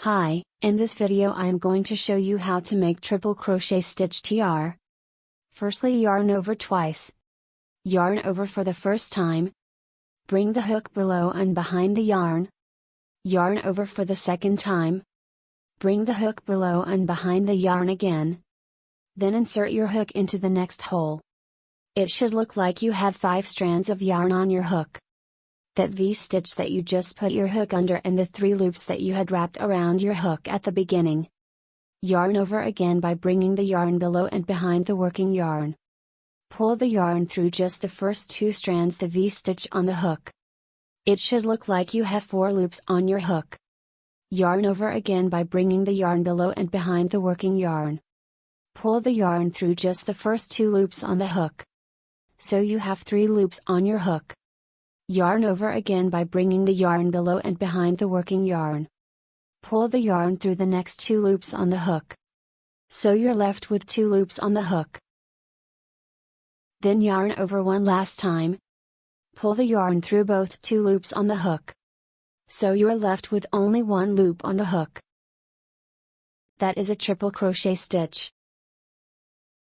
Hi, in this video I am going to show you how to make triple crochet stitch TR. Firstly, yarn over twice. Yarn over for the first time. Bring the hook below and behind the yarn. Yarn over for the second time. Bring the hook below and behind the yarn again. Then insert your hook into the next hole. It should look like you have 5 strands of yarn on your hook. That V-stitch that you just put your hook under and the 3 loops that you had wrapped around your hook at the beginning. Yarn over again by bringing the yarn below and behind the working yarn. Pull the yarn through just the first 2 strands the V-stitch on the hook. It should look like you have 4 loops on your hook. Yarn over again by bringing the yarn below and behind the working yarn. Pull the yarn through just the first 2 loops on the hook. So you have 3 loops on your hook. Yarn over again by bringing the yarn below and behind the working yarn. Pull the yarn through the next 2 loops on the hook. So you're left with 2 loops on the hook. Then yarn over one last time. Pull the yarn through both 2 loops on the hook. So you are left with only 1 loop on the hook. That is a triple crochet stitch.